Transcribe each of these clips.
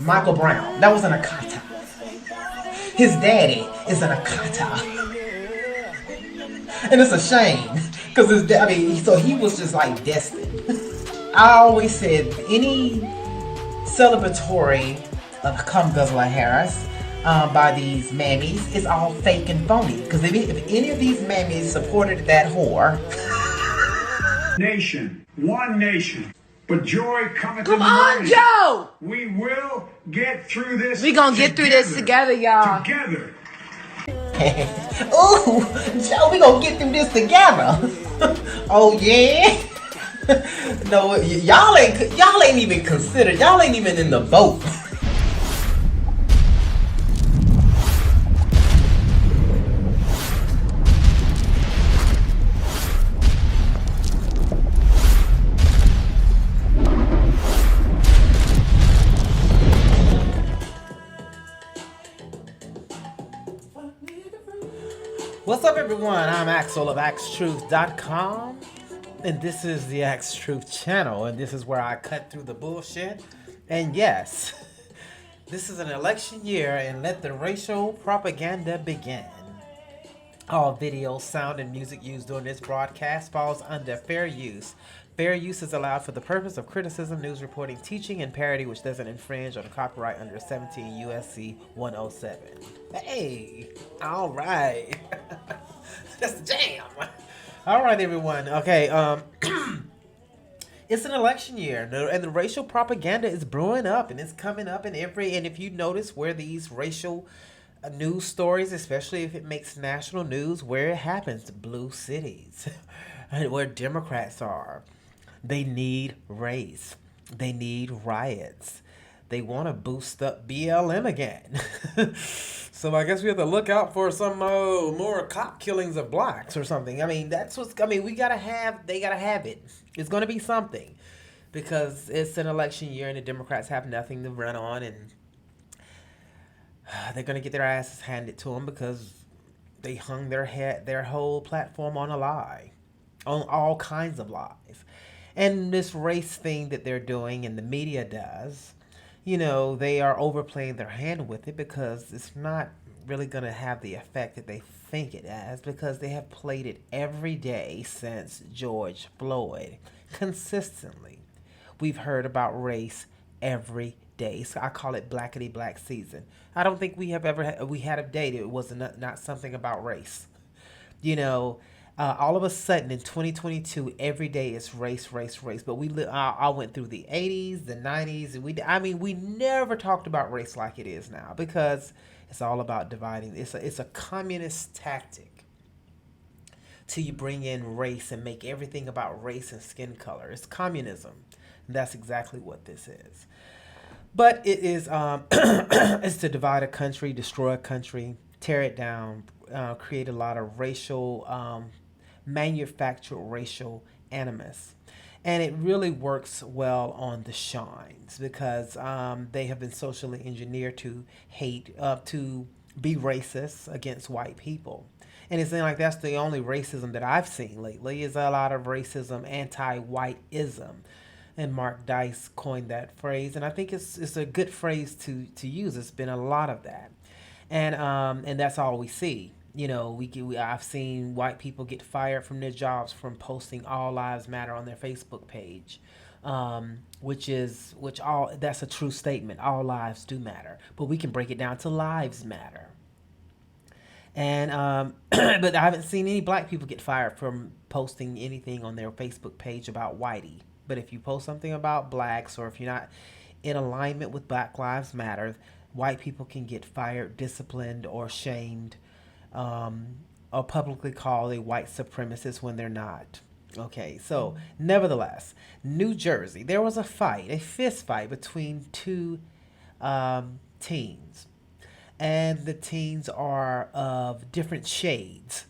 Michael Brown, that was an Akata. His daddy is an Akata. And it's a shame, because his dad, so he was just like destined. I always said any celebratory Come Guzzler Harris by these mammies is all fake and phony. Because if any of these mammies supported that whore. Nation, one nation, but joy cometh in the Come on, morning. Joe! We will get through this. We gonna get through this together, y'all. Together. Ooh, Joe, we gonna get through this together. Oh yeah. No, y'all ain't even considered. Y'all ain't even in the vote. What's up, everyone? I'm Axel of Axetruth.com, and this is the Axetruth channel, and this is where I cut through the bullshit. And yes, this is an election year, and let the racial propaganda begin. All video, sound, and music used during this broadcast falls under fair use. Fair use is allowed for the purpose of criticism, news reporting, teaching, and parody, which doesn't infringe on copyright under 17 U.S.C. 107. Hey, all right. That's the jam. All right, everyone. Okay, it's an election year, and the racial propaganda is brewing up, and it's coming up and if you notice where these racial news stories, especially if it makes national news, where it happens, blue cities, where Democrats are. They need race. They need riots. They want to boost up BLM again. So I guess we have to look out for some more cop killings of blacks or something. They gotta have it. It's gonna be something, because it's an election year and the Democrats have nothing to run on, and they're gonna get their asses handed to them because they hung their whole platform on a lie, on all kinds of lies. And this race thing that they're doing and the media does, they are overplaying their hand with it, because it's not really going to have the effect that they think it has, because they have played it every day since George Floyd. Consistently. We've heard about race every day. So I call it blackity black season. I don't think we have ever had a day that it was not something about race. All of a sudden in 2022, every day is race. But I went through the 80s, the 90s, and we never talked about race like it is now, because it's all about dividing. It's a communist tactic to bring in race and make everything about race and skin color. It's communism. And that's exactly what this is. But it is it's to divide a country, destroy a country, tear it down, create a lot of racial manufactured racial animus. And it really works well on the shines, because they have been socially engineered to hate, to be racist against white people. And it seems like that's the only racism that I've seen lately, is a lot of racism, anti-whiteism. And Mark Dice coined that phrase, and I think it's a good phrase to use. It's been a lot of that. And that's all we see. I've seen white people get fired from their jobs from posting "All Lives Matter" on their Facebook page, that's a true statement. All lives do matter, but we can break it down to lives matter. And but I haven't seen any black people get fired from posting anything on their Facebook page about whitey. But if you post something about blacks, or if you're not in alignment with Black Lives Matter, white people can get fired, disciplined, or shamed. Or publicly called a white supremacist when they're not. Okay, so nevertheless, New Jersey, there was a fist fight between two teens. And the teens are of different shades.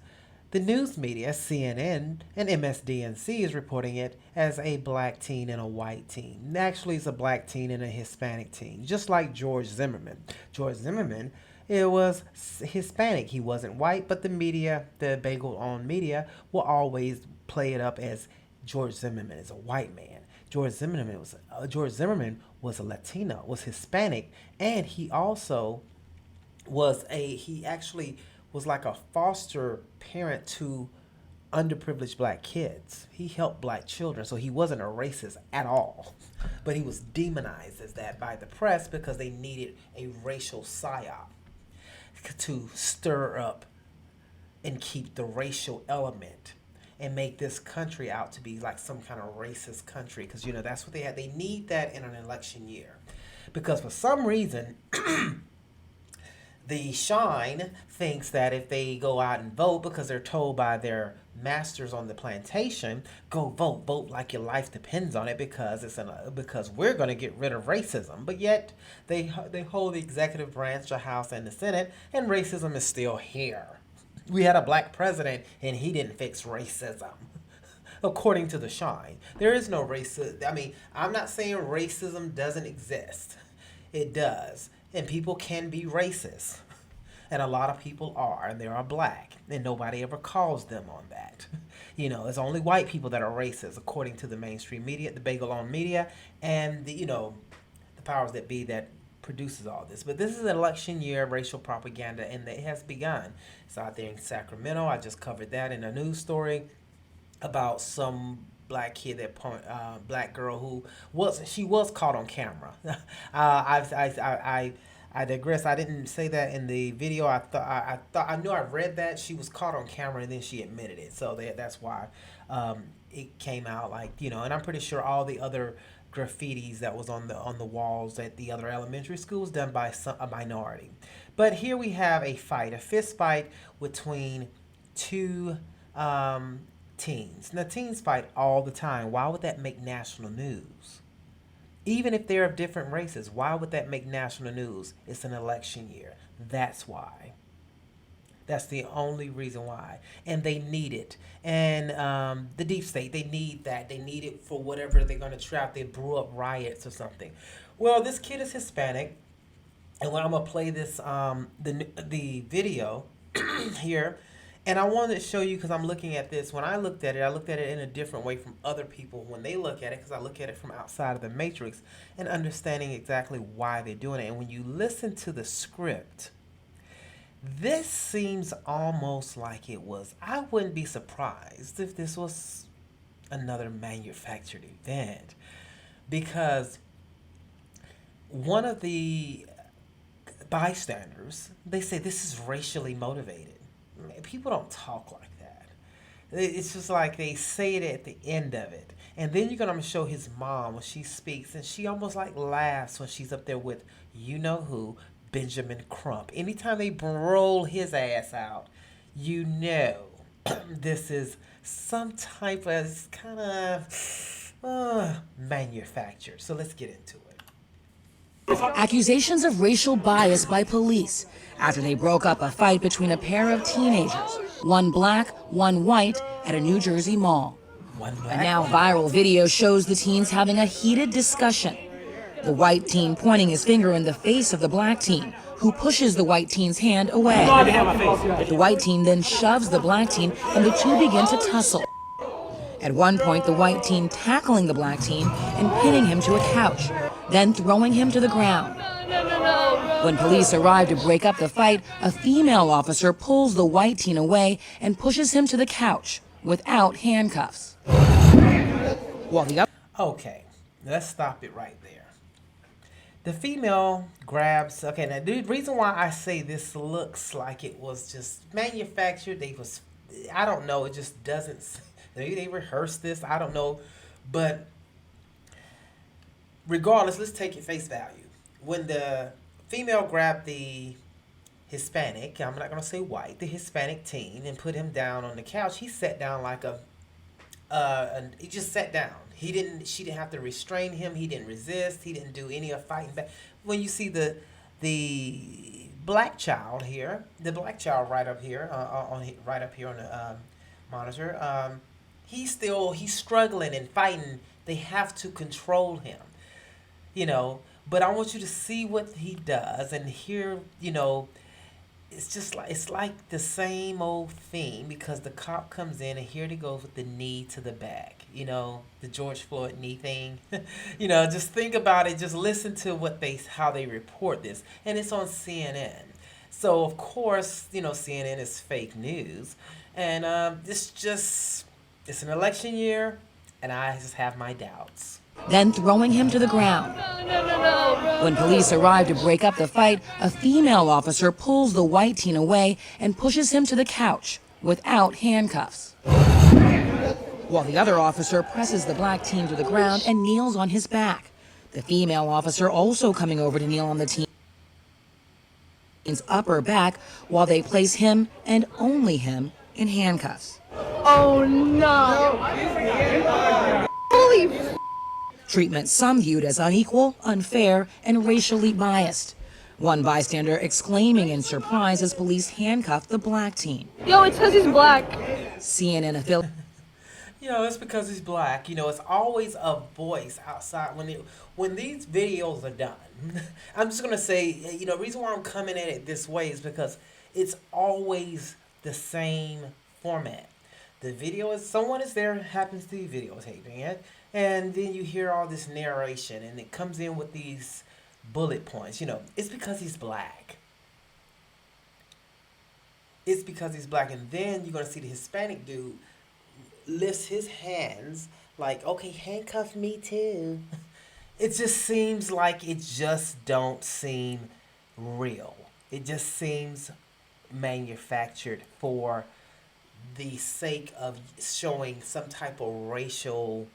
The news media, CNN and MSDNC, is reporting it as a black teen and a white teen. Actually, it's a black teen and a Hispanic teen, just like George Zimmerman. George Zimmerman It was Hispanic. He wasn't white, but the media, the Bagel Owned media, will always play it up as George Zimmerman is a white man. George Zimmerman was a Latino, was Hispanic, and he also he actually was like a foster parent to underprivileged black kids. He helped black children, so he wasn't a racist at all. But he was demonized as that by the press because they needed a racial psyop to stir up and keep the racial element and make this country out to be like some kind of racist country, because that's what they had. They need that in an election year because for some reason the Shine thinks that if they go out and vote because they're told by their masters on the plantation, go vote like your life depends on it because because we're going to get rid of racism. But yet they hold the executive branch, the House and the Senate, and racism is still here. We had a black president and he didn't fix racism. According to the Shine, there is no racism. I mean, I'm not saying racism doesn't exist. It does. And people can be racist. And a lot of people are, and they are black. And nobody ever calls them on that. It's only white people that are racist, according to the mainstream media, the Bagel Owned media, and the powers that be that produces all this. But this is an election year, racial propaganda, and it has begun. It's out there in Sacramento. I just covered that in a news story about some black kid black girl who was caught on camera. I digress. I didn't say that in the video. I knew I read that she was caught on camera and then she admitted it. So that's why it came out and I'm pretty sure all the other graffitis that was on the walls at the other elementary schools done by a minority. But here we have a fist fight between two teens. Now teens fight all the time. Why would that make national news? Even if they're of different races, why would that make national news? It's an election year. That's why. That's the only reason why. And they need it. And the deep state, they need that. They need it for whatever they're going to trap. They brew up riots or something. Well, this kid is Hispanic. And when I'm going to play this, the video here. And I wanted to show you because I'm looking at this. When I looked at it in a different way from other people when they look at it, because I look at it from outside of the matrix and understanding exactly why they're doing it. And when you listen to the script, this seems almost like it was. I wouldn't be surprised if this was another manufactured event, because one of the bystanders, they say this is racially motivated. People don't talk like that. It's just like they say it at the end of it. And then you're going to show his mom when she speaks, and she almost like laughs when she's up there with who, Benjamin Crump. Anytime they roll his ass out, this is some type of kind of manufactured. So let's get into it. Accusations of racial bias by police after they broke up a fight between a pair of teenagers, one black, one white, at a New Jersey mall. A now viral video shows the teens having a heated discussion. The white teen pointing his finger in the face of the black teen, who pushes the white teen's hand away. The white teen then shoves the black teen, and the two begin to tussle. At one point, the white teen tackling the black teen and pinning him to a couch, then throwing him to the ground. When police arrive to break up the fight, a female officer pulls the white teen away and pushes him to the couch without handcuffs. Okay, let's stop it right there. The female grabs. Okay, now the reason why I say this looks like it was just manufactured, I don't know. It just doesn't. Maybe they rehearsed this. I don't know, but regardless, let's take it face value. When the female grabbed the Hispanic, I'm not going to say white, the Hispanic teen, and put him down on the couch, he sat down like he just sat down. She didn't have to restrain him. He didn't resist. He didn't do any of fighting back. When you see the black child here, right up here on the monitor, he's struggling and fighting. They have to control him, But I want you to see what he does and hear, it's like the same old thing because the cop comes in and here he goes with the knee to the back. The George Floyd knee thing. Just think about it. Just listen to how they report this, and it's on CNN. So of course, CNN is fake news, and it's an election year, and I just have my doubts. Then throwing him to the ground. When police arrive to break up the fight, a female officer pulls the white teen away and pushes him to the couch without handcuffs, while the other officer presses the black teen to the ground and kneels on his back. The female officer also coming over to kneel on the teen's upper back while they place him and only him in handcuffs. Oh no. Holy Treatment some viewed as unequal, unfair, and racially biased. One bystander exclaiming in surprise as police handcuffed the black teen. Yo, it's because he's black. CNN affiliate. It's because he's black. It's always a voice outside when these videos are done. I'm just gonna say, the reason why I'm coming at it this way is because it's always the same format. The video is someone is there, happens to be videotaping it, and then you hear all this narration, and it comes in with these bullet points. It's because he's black. It's because he's black, and then you're gonna see the Hispanic dude lifts his hands like, okay, handcuff me too. It just seems like it just don't seem real. It just seems manufactured for the sake of showing some type of racial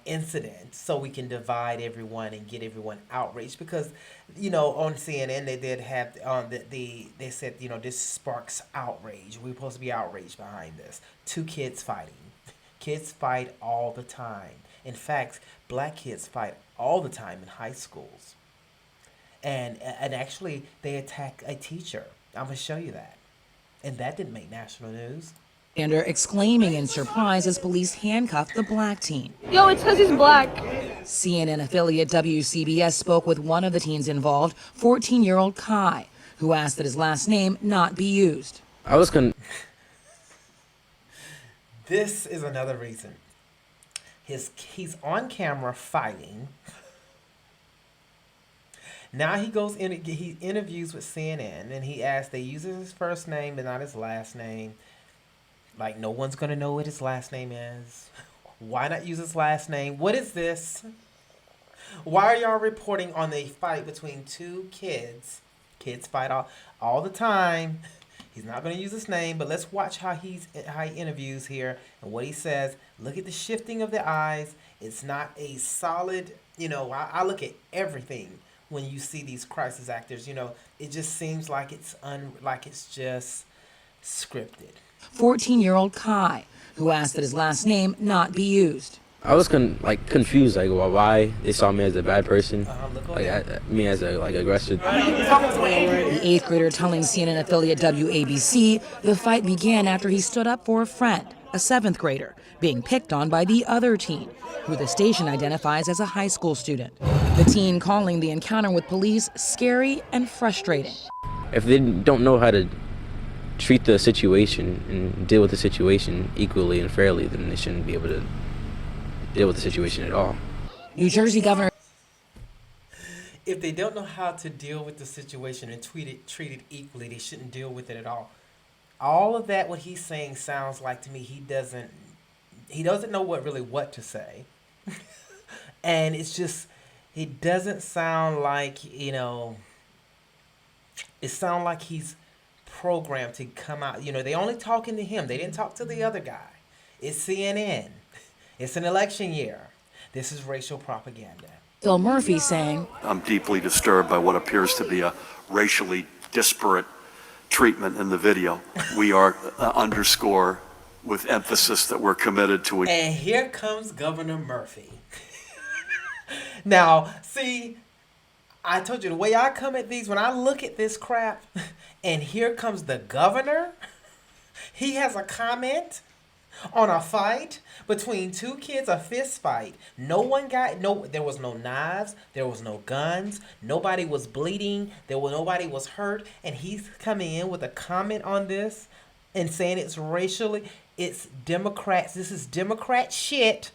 incident so we can divide everyone and get everyone outraged because on CNN they did have they said this sparks outrage. We're supposed to be outraged behind this. Two kids fighting. Kids fight all the time. In fact, black kids fight all the time in high schools, and actually they attack a teacher. I'm gonna show you that, and that didn't make national news. Exclaiming in surprise as police handcuffed the black teen. Yo, it's because he's black. CNN affiliate WCBS spoke with one of the teens involved, 14-year-old Kai, who asked that his last name not be used. This is another reason. He's on camera fighting. Now he interviews with CNN, and he asks, they use his first name but not his last name. Like, no one's going to know what his last name is. Why not use his last name? What is this? Why are y'all reporting on the fight between two kids? Kids fight all the time. He's not going to use his name, but let's watch how he interviews here and what he says. Look at the shifting of the eyes. It's not a solid, I look at everything when you see these crisis actors. It just seems like it's just scripted. 14-year-old Kai, who asked that his last name not be used. I was confused, why they saw me as a bad person, me as a aggressor. The 8th grader telling CNN affiliate WABC the fight began after he stood up for a friend, a 7th grader, being picked on by the other teen, who the station identifies as a high school student. The teen calling the encounter with police scary and frustrating. If they don't know how to treat the situation and deal with the situation equally and fairly, then they shouldn't be able to deal with the situation at all. New Jersey Governor. If they don't know how to deal with the situation and treat it equally, they shouldn't deal with it at all. All of that, what he's saying, sounds like to me he doesn't know what to say. And it doesn't sound like, it sounds like he's programmed to come out. They only talking to him. They didn't talk to the other guy. It's CNN. It's an election year. This is racial propaganda. Gov Murphy saying, I'm deeply disturbed by what appears to be a racially disparate treatment in the video. We are underscore with emphasis that we're committed to. And here comes Governor Murphy. Now, see, I told you the way I come at these, when I look at this crap, and here comes the governor, he has a comment. on a fight between two kids, a fist fight. There was no knives, there was no guns, nobody was bleeding, nobody was hurt, and he's coming in with a comment on this and saying it's Democrats. This is Democrat shit.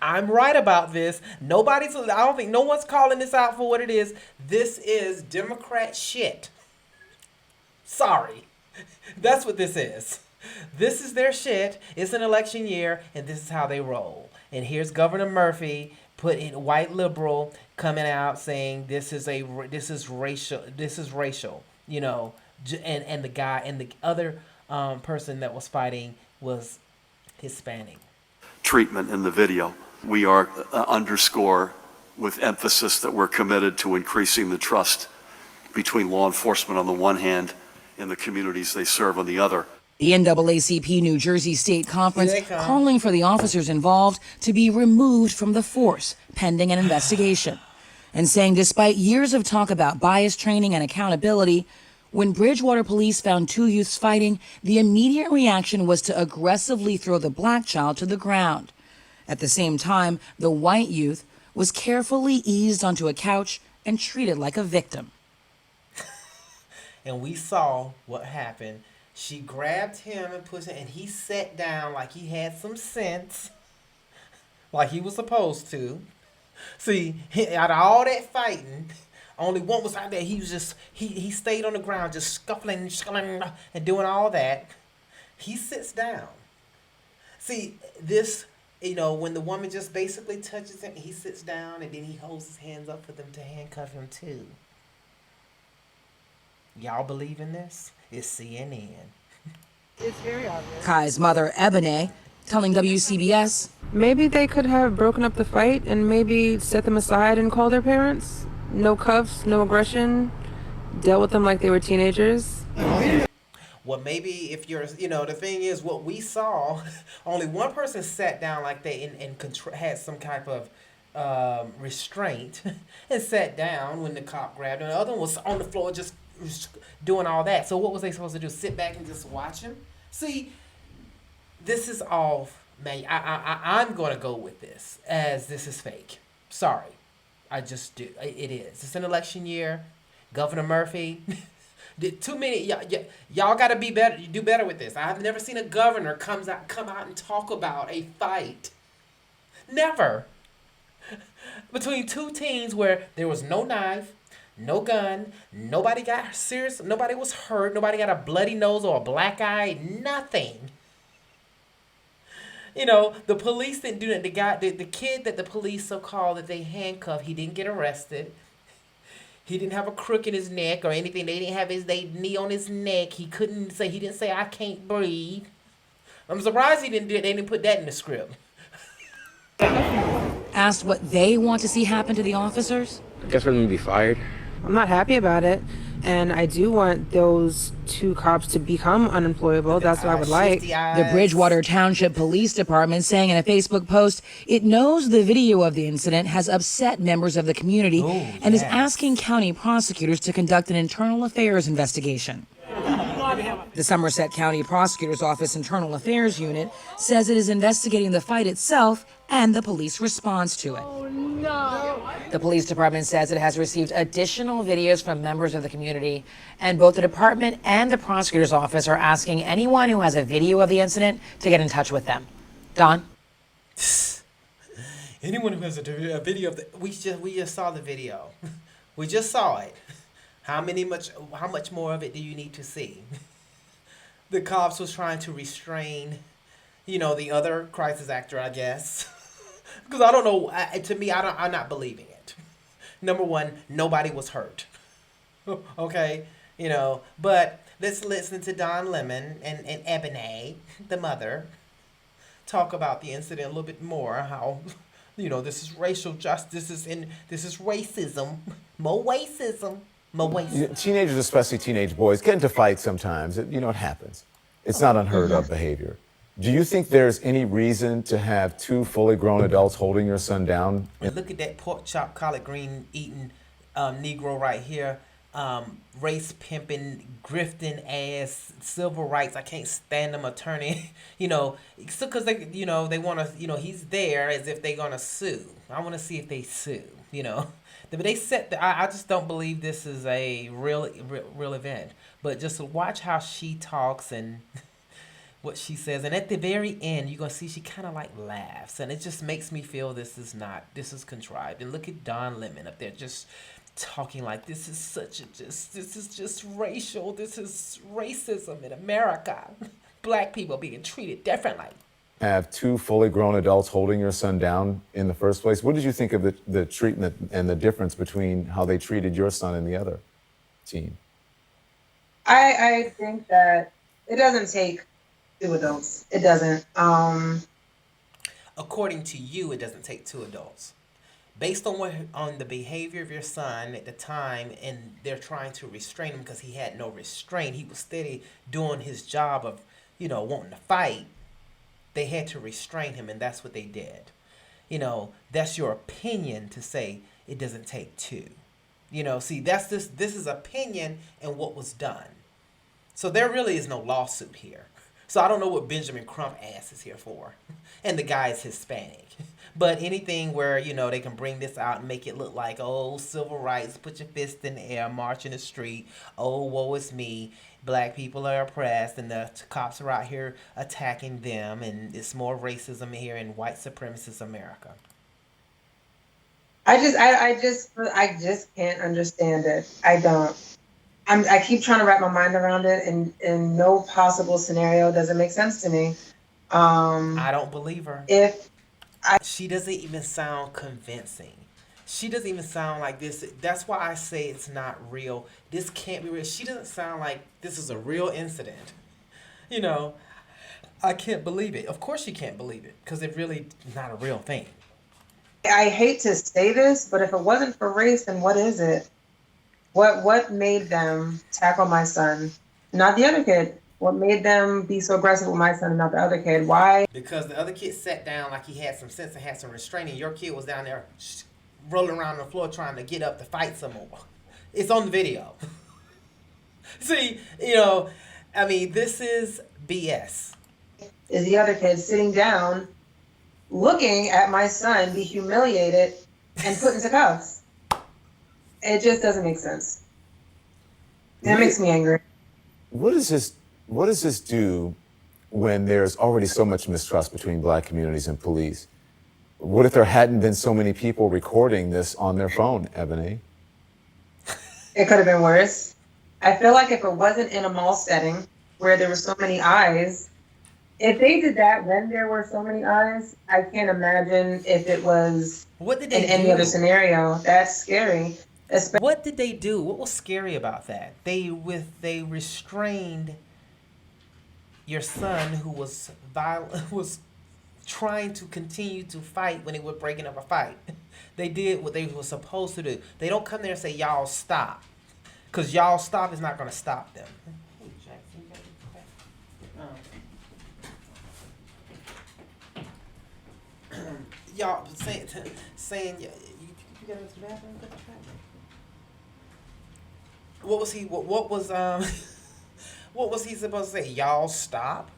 I'm right about this. I don't think no one's calling this out for what it is. This is Democrat shit. Sorry. That's what this is. This is their shit. It's an election year, and this is how they roll. And here's Governor Murphy, white liberal, coming out saying this is racial. You know, and the other person that was fighting was Hispanic. Treatment in the video. We are underscore with emphasis that we're committed to increasing the trust between law enforcement on the one hand and the communities they serve on the other. The NAACP New Jersey State Conference calling for the officers involved to be removed from the force pending an investigation, and saying despite years of talk about bias training and accountability, when Bridgewater police found two youths fighting, the immediate reaction was to aggressively throw the black child to the ground. At the same time, the white youth was carefully eased onto a couch and treated like a victim. And we saw what happened. She grabbed him and pushed him, and he sat down like he had some sense, like he was supposed to. See, out of all that fighting, only one was out there. He was just, he stayed on the ground, just scuffling and doing all that. He sits down. See, this, when the woman just basically touches him, he sits down, and then he holds his hands up for them to handcuff him too. Y'all believe in this? It's CNN. It's very obvious. Kai's mother, Ebony, telling WCBS, maybe they could have broken up the fight and maybe set them aside and called their parents. No cuffs, no aggression, dealt with them like they were teenagers. Well, maybe if you're, the thing is, what we saw, only one person sat down like they and had some type of restraint and sat down when the cop grabbed him. The other one was on the floor just doing all that. So what was they supposed to do? Sit back and just watch him? See, this is all, man. I'm going to go with this as this is fake. Sorry. I just do. It is. It's an election year. Governor Murphy. Too many. Y'all got to be better. You do better with this. I've never seen a governor come out and talk about a fight. Never. Between two teens where there was no knife, no gun, nobody got serious, nobody was hurt, nobody got a bloody nose or a black eye, nothing. The police didn't do that. The kid that the police so-called that they handcuffed, he didn't get arrested. He didn't have a crook in his neck or anything. They didn't have his knee on his neck. He didn't say, I can't breathe. I'm surprised they didn't put that in the script. asked what they want to see happen to the officers. I guess for them to be fired. I'm not happy about it, and I do want those two cops to become unemployable. That's what I would like. The Bridgewater Township Police Department saying in a Facebook post it knows the video of the incident has upset members of the community and is asking county prosecutors to conduct an internal affairs investigation. The Somerset County Prosecutor's Office Internal Affairs Unit says it is investigating the fight itself and the police response to it. Oh, no. The police department says it has received additional videos from members of the community, and both the department and the prosecutor's office are asking anyone who has a video of the incident to get in touch with them. Don? Anyone who has a video of we just saw the video. We just saw it. How much more of it do you need to see? The cops was trying to restrain, the other crisis actor, I guess. Because I don't know. To me, I'm not believing it. Number one, nobody was hurt. Okay, But let's listen to Don Lemon and Ebony, the mother, talk about the incident a little bit more. How, this is racial justice, this is racism, more racism. Teenagers, especially teenage boys, get into fights sometimes. It happens. It's not unheard of behavior. Do you think there's any reason to have two fully grown adults holding your son down? Look at that pork chop, collard green eating Negro right here. race pimping, grifting ass civil rights. I can't stand them attorney, so because they, they want to, he's there as if they're gonna sue. I want to see if they sue, But they set I just don't believe this is a real event. But just watch how she talks and what she says, and at the very end you're gonna see she kind of like laughs, and it just makes me feel this is contrived. And look at Don Lemon up there just talking like this is just racial, this is racism in America. Black people being treated differently. Have two fully grown adults holding your son down in the first place. What did you think of the treatment and the difference between how they treated your son and the other teen? I think that it doesn't take two adults. It doesn't. According to you, it doesn't take two adults. Based on the behavior of your son at the time, and they're trying to restrain him because he had no restraint. He was steady doing his job of, wanting to fight. They had to restrain him, and that's what they did. That's your opinion to say it doesn't take two. See, this is opinion and what was done. So there really is no lawsuit here. So I don't know what Benjamin Crump ass is here for. And the guy is Hispanic. But anything where, they can bring this out and make it look like, oh, civil rights, put your fist in the air, march in the street, oh, woe is me, black people are oppressed, and the cops are out here attacking them, and it's more racism here in white supremacist America. I just can't understand it. I don't. I keep trying to wrap my mind around it, and in no possible scenario does it make sense to me. I don't believe her. She doesn't even sound convincing. She doesn't even sound like this. That's why I say it's not real. This can't be real. She doesn't sound like this is a real incident. I can't believe it. Of course you can't believe it, because it really is not a real thing. I hate to say this, but if it wasn't for race, then what is it? What made them tackle my son, not the other kid? What made them be so aggressive with my son and not the other kid? Why? Because the other kid sat down like he had some sense and had some restraint, and your kid was down there rolling around on the floor trying to get up to fight some more. It's on the video. See, this is BS. Is the other kid sitting down, looking at my son be humiliated and put into cuffs? It just doesn't make sense. That makes me angry. What does this do when there's already so much mistrust between black communities and police? What if there hadn't been so many people recording this on their phone, Ebony? It could have been worse. I feel like if it wasn't in a mall setting where there were so many eyes, if they did that when there were so many eyes, I can't imagine if it was in any other scenario. That's scary. What did they do? What was scary about that? They restrained your son, who was violent, was trying to continue to fight when they were breaking up a fight. They did what they were supposed to do. They don't come there and say, y'all stop. Because y'all stop is not going to stop them. Y'all saying you got to go to the bathroom? Go to the bathroom. What was he supposed to say? Y'all stop?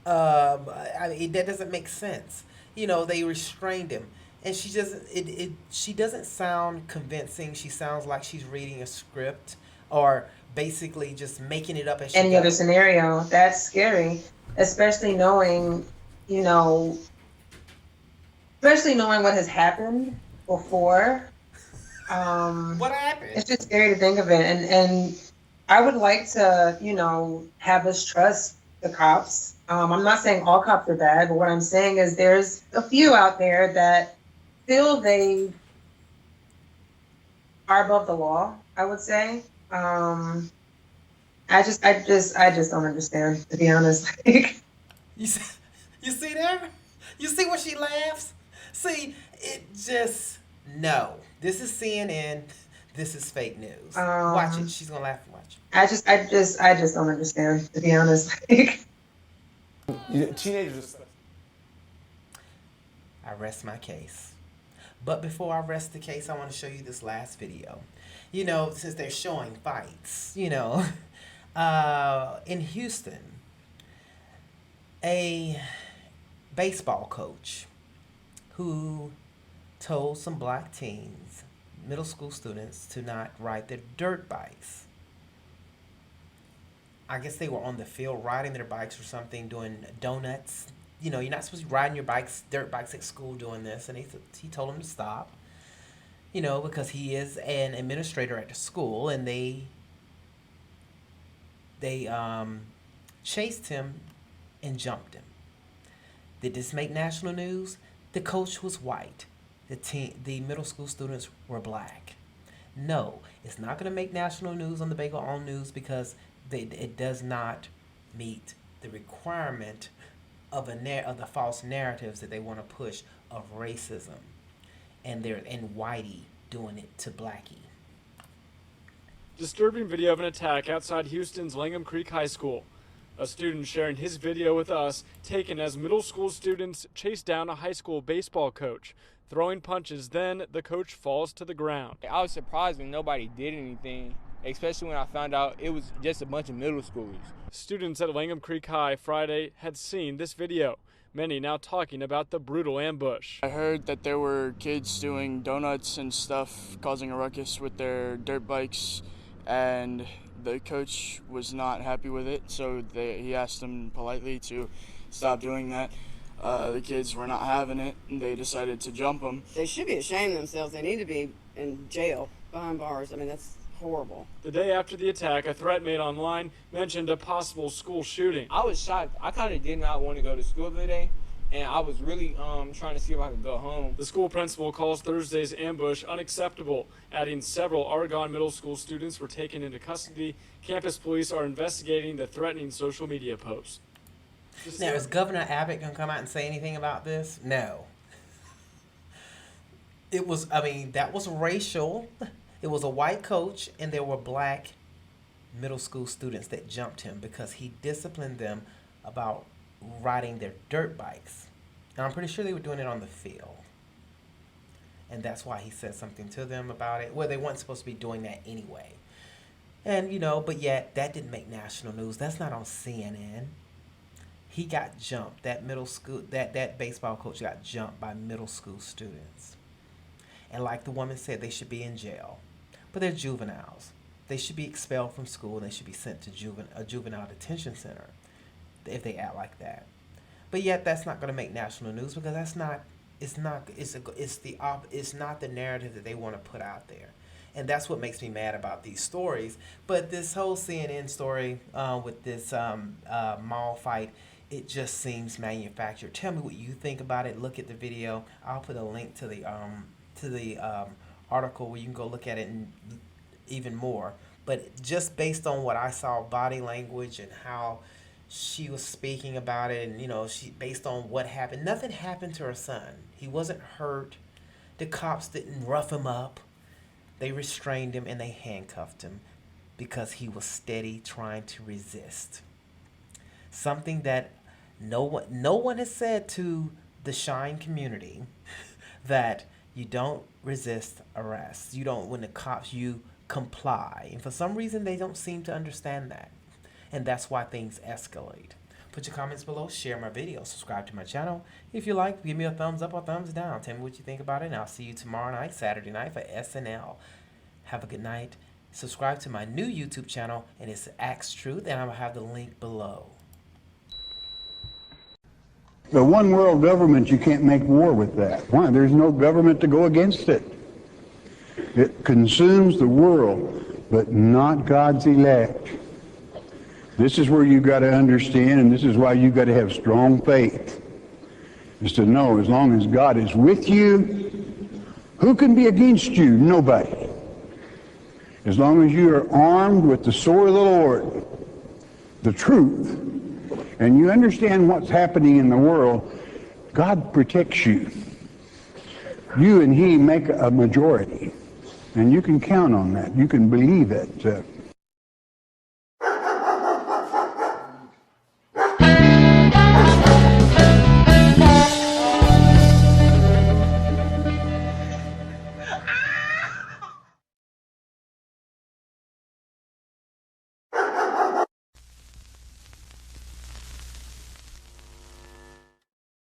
That doesn't make sense. They restrained him, and she doesn't sound convincing. She sounds like she's reading a script, or basically just making it up as she Any goes. other scenario. That's scary, especially knowing what has happened before. What happened? It's just scary to think of it, and I would like to, have us trust the cops. I'm not saying all cops are bad, but what I'm saying is there's a few out there that feel they are above the law, I would say. I just don't understand, to be honest. You see there? You see when she laughs? See, no. This is CNN. This is fake news. Watch it. She's gonna laugh and watch. I just don't understand, to be honest. Teenagers. I rest my case. But before I rest the case, I want to show you this last video. You know, since they're showing fights, in Houston, a baseball coach who told some black teens, middle school students, to not ride their dirt bikes. I guess they were on the field riding their bikes or something, doing donuts. You know, you're not supposed to be riding your bikes, dirt bikes at school doing this. And he told them to stop, because he is an administrator at the school, and they chased him and jumped him. Did this make national news? The coach was white. The middle school students were black. No, it's not going to make national news on the Bagel Owned News because it does not meet the requirement of the false narratives that they want to push of racism, and whitey doing it to blackie. Disturbing video of an attack outside Houston's Langham Creek High School. A student sharing his video with us, taken as middle school students chase down a high school baseball coach. Throwing punches, then the coach falls to the ground. I was surprised when nobody did anything, especially when I found out it was just a bunch of middle schoolers. Students at Langham Creek High Friday had seen this video, many now talking about the brutal ambush. I heard that there were kids doing donuts and stuff, causing a ruckus with their dirt bikes, and the coach was not happy with it, so he asked them politely to stop doing that. The kids were not having it, and they decided to jump them. They should be ashamed of themselves. They need to be in jail, behind bars. I mean, that's horrible. The day after the attack, a threat made online mentioned a possible school shooting. I was shocked. I kind of did not want to go to school today, and I was really trying to see if I could go home. The school principal calls Thursday's ambush unacceptable, adding several Oregon middle school students were taken into custody. Campus police are investigating the threatening social media post. Now, is Governor Abbott going to come out and say anything about this? No. That was racial. It was a white coach, and there were black middle school students that jumped him because he disciplined them about riding their dirt bikes. And I'm pretty sure they were doing it on the field. And that's why he said something to them about it. Well, they weren't supposed to be doing that anyway. And, but yet that didn't make national news. That's not on CNN. He got jumped. That baseball coach got jumped by middle school students. And like the woman said, they should be in jail. But they're juveniles. They should be expelled from school. They should be sent to a juvenile detention center if they act like that. But yet that's not going to make national news because it's not the narrative that they want to put out there. And that's what makes me mad about these stories. But this whole CNN story with this mall fight, it just seems manufactured. Tell me what you think about it. Look at the video. I'll put a link to the article where you can go look at it and even more. But just based on what I saw, body language and how she was speaking about it, and she based on what happened, nothing happened to her son. He wasn't hurt. The cops didn't rough him up. They restrained him and they handcuffed him because he was steady trying to resist. Something that no one has said to the Shine community, that you don't resist arrest. You don't, when the cops, you comply. And for some reason, they don't seem to understand that. And that's why things escalate. Put your comments below, share my video, subscribe to my channel. If you like, give me a thumbs up or thumbs down. Tell me what you think about it, and I'll see you tomorrow night, Saturday night, for SNL. Have a good night. Subscribe to my new YouTube channel, and it's Axetruth, and I will have the link below. The one world government, you can't make war with that. Why? There's no government to go against it. It consumes the world, but not God's elect. This is where you got to understand, and this is why you got to have strong faith, is to know as long as God is with you, who can be against you? Nobody. As long as you are armed with the sword of the Lord, the truth, and you understand what's happening in the world, God protects you. You and He make a majority, and you can count on that. You can believe it.